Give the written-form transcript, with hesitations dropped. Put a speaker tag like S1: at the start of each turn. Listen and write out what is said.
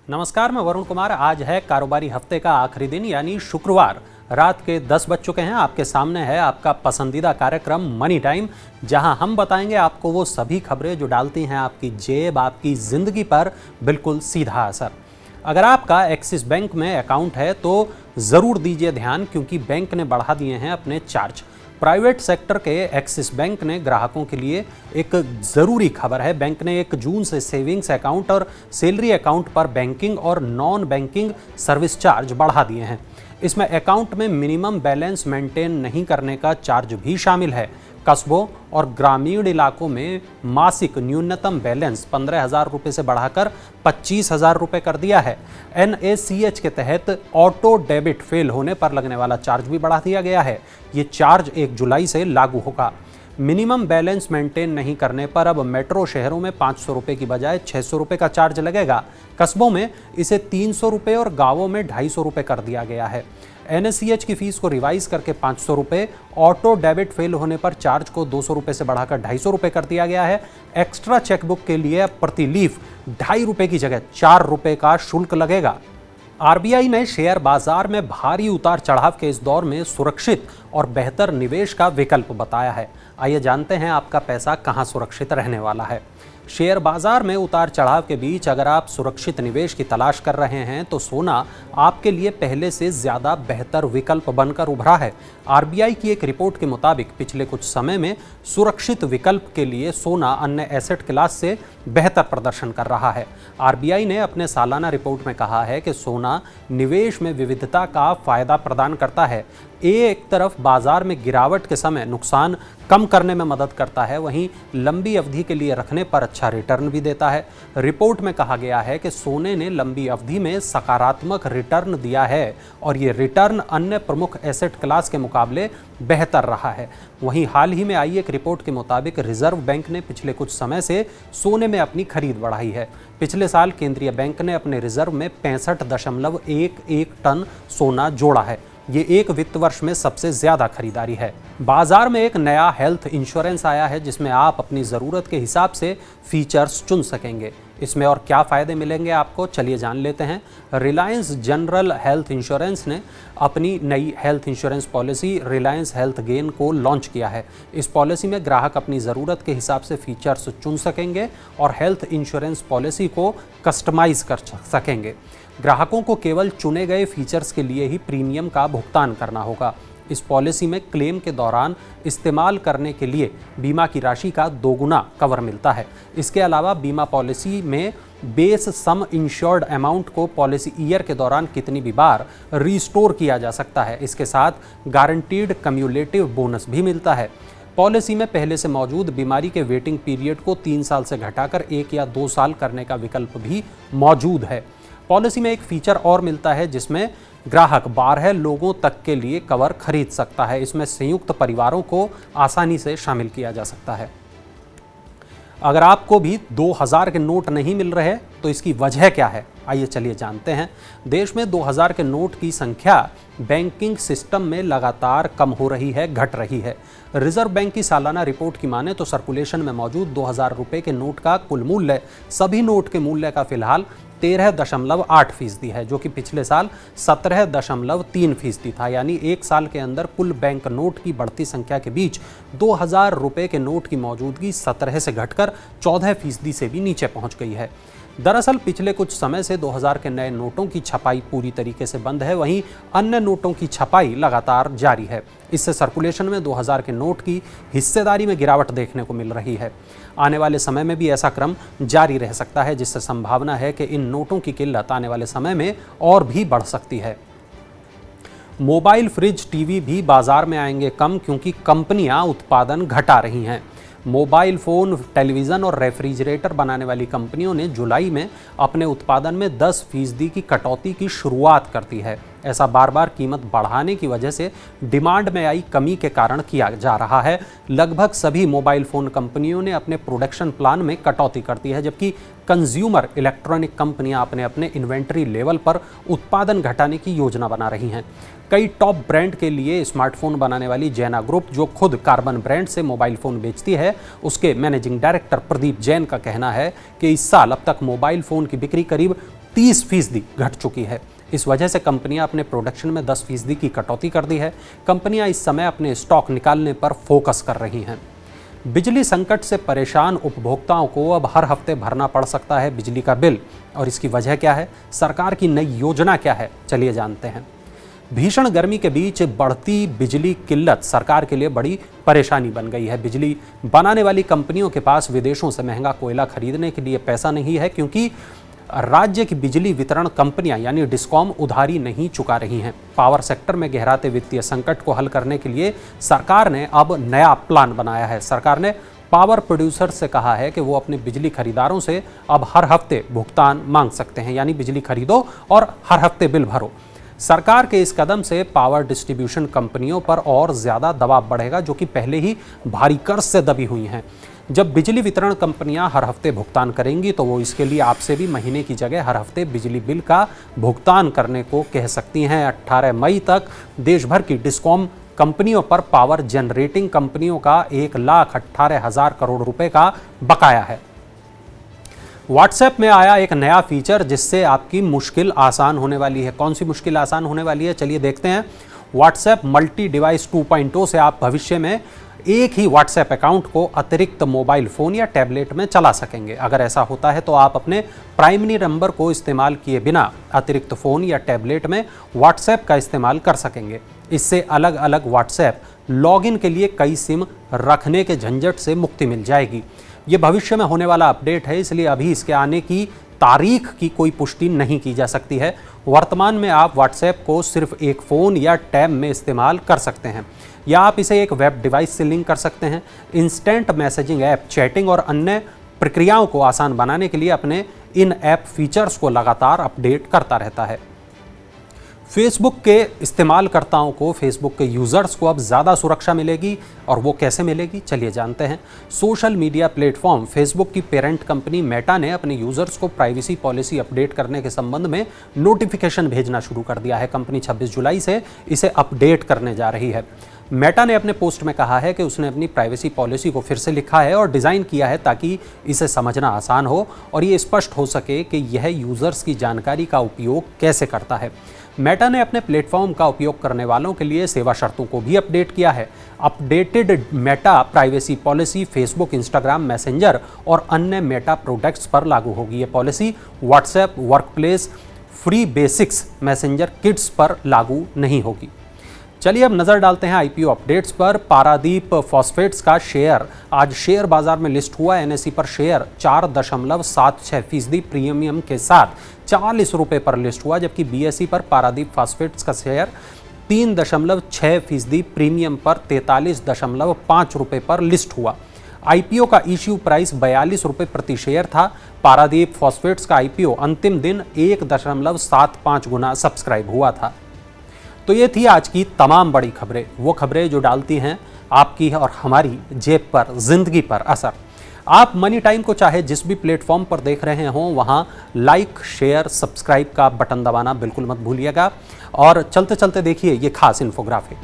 S1: नमस्कार, मैं वरुण कुमार। आज है कारोबारी हफ्ते का आखिरी दिन यानी शुक्रवार। रात के 10 बज चुके हैं। आपके सामने है आपका पसंदीदा कार्यक्रम मनी टाइम, जहां हम बताएंगे आपको वो सभी खबरें जो डालती हैं आपकी जेब, आपकी ज़िंदगी पर बिल्कुल सीधा असर। अगर आपका एक्सिस बैंक में अकाउंट है तो ज़रूर दीजिए ध्यान, क्योंकि बैंक ने बढ़ा दिए हैं अपने चार्ज। प्राइवेट सेक्टर के एक्सिस बैंक ने ग्राहकों के लिए एक ज़रूरी खबर है। बैंक ने 1 जून से सेविंग्स अकाउंट और सैलरी अकाउंट पर बैंकिंग और नॉन बैंकिंग सर्विस चार्ज बढ़ा दिए हैं। इसमें अकाउंट में मिनिमम बैलेंस मेंटेन नहीं करने का चार्ज भी शामिल है। कस्बों और ग्रामीण इलाकों में मासिक न्यूनतम बैलेंस 15,000 रुपये से बढ़ाकर 25,000 रुपये कर दिया है। NACH के तहत ऑटो डेबिट फेल होने पर लगने वाला चार्ज भी बढ़ा दिया गया है। ये चार्ज 1 जुलाई से लागू होगा। मिनिमम बैलेंस मेंटेन नहीं करने पर अब मेट्रो शहरों में 500 रुपये की बजाय 600 रुपये का चार्ज लगेगा। कस्बों में इसे 300 रुपये और गांवों में 250 रुपये कर दिया गया है। NACH की फीस को रिवाइज करके 500 रुपये, ऑटो डेबिट फेल होने पर चार्ज को 200 रुपये से बढ़ाकर 250 रुपये कर दिया गया है। एक्स्ट्रा चेकबुक के लिए प्रति लीफ 2.5 रुपये की जगह 4 रुपये का शुल्क लगेगा। RBI ने शेयर बाजार में भारी उतार चढ़ाव के इस दौर में सुरक्षित और बेहतर निवेश का विकल्प बताया है। आइए जानते हैं आपका पैसा कहां सुरक्षित रहने वाला है। शेयर बाजार में उतार चढ़ाव के बीच अगर आप सुरक्षित निवेश की तलाश कर रहे हैं तो सोना आपके लिए पहले से ज़्यादा बेहतर विकल्प बनकर उभरा है। RBI की एक रिपोर्ट के मुताबिक पिछले कुछ समय में सुरक्षित विकल्प के लिए सोना अन्य एसेट क्लास से बेहतर प्रदर्शन कर रहा है। RBI ने अपने सालाना रिपोर्ट में कहा है कि सोना निवेश में विविधता का फायदा प्रदान करता है। एक तरफ बाजार में गिरावट के समय नुकसान कम करने में मदद करता है, वहीं लंबी अवधि के लिए रखने पर अच्छा रिटर्न भी देता है। रिपोर्ट में कहा गया है कि सोने ने लंबी अवधि में सकारात्मक रिटर्न दिया है और ये रिटर्न अन्य प्रमुख एसेट क्लास के मुकाबले बेहतर रहा है। वहीं हाल ही में आई एक रिपोर्ट के मुताबिक रिजर्व बैंक ने पिछले कुछ समय से सोने में अपनी खरीद बढ़ाई है। पिछले साल केंद्रीय बैंक ने अपने रिजर्व में 65.11 टन सोना जोड़ा है। ये एक वित्त वर्ष में सबसे ज्यादा खरीदारी है। बाजार में एक नया हेल्थ इंश्योरेंस आया है जिसमें आप अपनी ज़रूरत के हिसाब से फीचर्स चुन सकेंगे। इसमें और क्या फ़ायदे मिलेंगे आपको, चलिए जान लेते हैं। रिलायंस जनरल हेल्थ इंश्योरेंस ने अपनी नई health insurance policy Reliance health gain को लॉन्च किया है। इस पॉलिसी में ग्राहक अपनी ज़रूरत के हिसाब से फीचर्स चुन सकेंगे और हेल्थ इंश्योरेंस पॉलिसी को कस्टमाइज़ कर सकेंगे। ग्राहकों को केवल चुने गए फीचर्स के लिए ही प्रीमियम का भुगतान करना होगा। इस पॉलिसी में क्लेम के दौरान इस्तेमाल करने के लिए बीमा की राशि का 2 गुना कवर मिलता है। इसके अलावा बीमा पॉलिसी में बेस सम इंश्योर्ड अमाउंट को पॉलिसी ईयर के दौरान कितनी भी बार रिस्टोर किया जा सकता है। इसके साथ गारंटीड कम्युलेटिव बोनस भी मिलता है। पॉलिसी में पहले से मौजूद बीमारी के वेटिंग पीरियड को 3 साल से घटाकर 1 या 2 साल करने का विकल्प भी मौजूद है। पॉलिसी में एक फीचर और मिलता है जिसमें ग्राहक 12 लोगों तक के लिए कवर खरीद सकता है। इसमें संयुक्त परिवारों को आसानी से शामिल किया जा सकता है। अगर आपको भी 2000 के नोट नहीं मिल रहे तो इसकी वजह क्या है, आइए चलिए जानते हैं। देश में 2000 के नोट की संख्या बैंकिंग सिस्टम में लगातार कम हो रही है, घट रही है। रिजर्व बैंक की सालाना रिपोर्ट की माने तो सर्कुलेशन में मौजूद 2000 रुपये के नोट का कुल मूल्य सभी नोट के मूल्य का फिलहाल 13.8% है, जो कि पिछले साल 17.3% था। यानी 1 साल के अंदर कुल बैंक नोट की बढ़ती संख्या के बीच 2000 रुपये के नोट की मौजूदगी 17 से घटकर 14% से भी नीचे पहुंच गई है। दरअसल पिछले कुछ समय से 2000 के नए नोटों की छपाई पूरी तरीके से बंद है, वहीं अन्य नोटों की छपाई लगातार जारी है। इससे सर्कुलेशन में 2000 के नोट की हिस्सेदारी में गिरावट देखने को मिल रही है। आने वाले समय में भी ऐसा क्रम जारी रह सकता है, जिससे संभावना है कि इन नोटों की किल्लत आने वाले समय में और भी बढ़ सकती है। मोबाइल, फ्रिज, टीवी भी बाजार में आएंगे कम, क्योंकि कंपनियां उत्पादन घटा रही हैं। मोबाइल फ़ोन, टेलीविज़न और रेफ्रिजरेटर बनाने वाली कंपनियों ने जुलाई में अपने उत्पादन में 10% की कटौती की शुरुआत कर दी है। ऐसा बार बार कीमत बढ़ाने की वजह से डिमांड में आई कमी के कारण किया जा रहा है। लगभग सभी मोबाइल फ़ोन कंपनियों ने अपने प्रोडक्शन प्लान में कटौती कर दी है, जबकि कंज्यूमर इलेक्ट्रॉनिक कंपनियां अपने अपने इन्वेंट्री लेवल पर उत्पादन घटाने की योजना बना रही हैं। कई टॉप ब्रांड के लिए स्मार्टफोन बनाने वाली जैना ग्रुप, जो खुद कार्बन ब्रांड से मोबाइल फ़ोन बेचती है, उसके मैनेजिंग डायरेक्टर प्रदीप जैन का कहना है कि इस साल अब तक मोबाइल फ़ोन की बिक्री करीब 30% घट चुकी है। इस वजह से कंपनियां अपने प्रोडक्शन में 10% की कटौती कर दी है। कंपनियां इस समय अपने स्टॉक निकालने पर फोकस कर रही हैं। बिजली संकट से परेशान उपभोक्ताओं को अब हर हफ्ते भरना पड़ सकता है बिजली का बिल, और इसकी वजह क्या है, सरकार की नई योजना क्या है, चलिए जानते हैं। भीषण गर्मी के बीच बढ़ती बिजली किल्लत सरकार के लिए बड़ी परेशानी बन गई है। बिजली बनाने वाली कंपनियों के पास विदेशों से महंगा कोयला खरीदने के लिए पैसा नहीं है, क्योंकि राज्य की बिजली वितरण कंपनियां यानी डिस्कॉम उधारी नहीं चुका रही हैं। पावर सेक्टर में गहराते वित्तीय संकट को हल करने के लिए सरकार ने अब नया प्लान बनाया है। सरकार ने पावर प्रोड्यूसर से कहा है कि वो अपने बिजली खरीदारों से अब हर हफ्ते भुगतान मांग सकते हैं, यानी बिजली खरीदो और हर हफ्ते बिल भरो। सरकार के इस कदम से पावर डिस्ट्रीब्यूशन कंपनियों पर और ज़्यादा दबाव बढ़ेगा, जो कि पहले ही भारी कर्ज से दबी हुई हैं। जब बिजली वितरण कंपनियां हर हफ्ते भुगतान करेंगी तो वो इसके लिए आपसे भी महीने की जगह हर हफ्ते बिजली बिल का भुगतान करने को कह सकती हैं। 18 मई तक देश भर की डिस्कॉम कंपनियों पर पावर जनरेटिंग कंपनियों का 1,18,000 करोड़ रुपए का बकाया है। व्हाट्सएप में आया एक नया फीचर जिससे आपकी मुश्किल आसान होने वाली है। कौन सी मुश्किल आसान होने वाली है, चलिए देखते हैं। व्हाट्सएप मल्टी डिवाइस 2.0 से आप भविष्य में एक ही व्हाट्सएप अकाउंट को अतिरिक्त मोबाइल फ़ोन या टैबलेट में चला सकेंगे। अगर ऐसा होता है तो आप अपने प्राइमरी नंबर को इस्तेमाल किए बिना अतिरिक्त फ़ोन या टैबलेट में व्हाट्सएप का इस्तेमाल कर सकेंगे। इससे अलग अलग व्हाट्सएप लॉगिन के लिए कई सिम रखने के झंझट से मुक्ति मिल जाएगी। ये भविष्य में होने वाला अपडेट है, इसलिए अभी इसके आने की तारीख की कोई पुष्टि नहीं की जा सकती है। वर्तमान में आप व्हाट्सएप को सिर्फ एक फ़ोन या टैब में इस्तेमाल कर सकते हैं, या आप इसे एक वेब डिवाइस से लिंक कर सकते हैं। इंस्टेंट मैसेजिंग ऐप चैटिंग और अन्य प्रक्रियाओं को आसान बनाने के लिए अपने इन ऐप फीचर्स को लगातार अपडेट करता रहता है। फेसबुक के इस्तेमालकर्ताओं को, फेसबुक के यूज़र्स को अब ज़्यादा सुरक्षा मिलेगी, और वो कैसे मिलेगी, चलिए जानते हैं। सोशल मीडिया प्लेटफॉर्म फेसबुक की पेरेंट कंपनी मेटा ने अपने यूज़र्स को प्राइवेसी पॉलिसी अपडेट करने के संबंध में नोटिफिकेशन भेजना शुरू कर दिया है। कंपनी 26 जुलाई से इसे अपडेट करने जा रही है। मेटा ने अपने पोस्ट में कहा है कि उसने अपनी प्राइवेसी पॉलिसी को फिर से लिखा है और डिज़ाइन किया है ताकि इसे समझना आसान हो और ये स्पष्ट हो सके कि यह यूज़र्स की जानकारी का उपयोग कैसे करता है। मेटा ने अपने प्लेटफॉर्म का उपयोग करने वालों के लिए सेवा शर्तों को भी अपडेट किया है। Updated Meta privacy policy Facebook, Instagram, messenger और अन्य मेटा प्रोडक्ट्स पर लागू होगी। ये policy WhatsApp, workplace, free basics, messenger kids पर लागू नहीं होगी। चलिए अब नज़र डालते हैं आईपीओ अपडेट्स पर। पारादीप फॉस्फेट्स का शेयर आज शेयर बाजार में लिस्ट हुआ। एनएसई पर शेयर 4.76% प्रीमियम के साथ 40 रुपये पर लिस्ट हुआ, जबकि बीएसई पर पारादीप फॉस्फेट्स का शेयर 3.6% प्रीमियम पर 43.5 रुपये पर लिस्ट हुआ। आईपीओ का इश्यू प्राइस 42 रुपये प्रति शेयर था। पारादीप फॉस्फेट्स का आईपीओ अंतिम दिन 1.75 गुना सब्सक्राइब हुआ था। तो ये थी आज की तमाम बड़ी खबरें, वो खबरें जो डालती हैं आपकी और हमारी जेब पर, जिंदगी पर असर। आप मनी टाइम को चाहे जिस भी प्लेटफॉर्म पर देख रहे हों, वहाँ लाइक, शेयर, सब्सक्राइब का बटन दबाना बिल्कुल मत भूलिएगा। और चलते चलते देखिए ये खास इन्फोग्राफिक।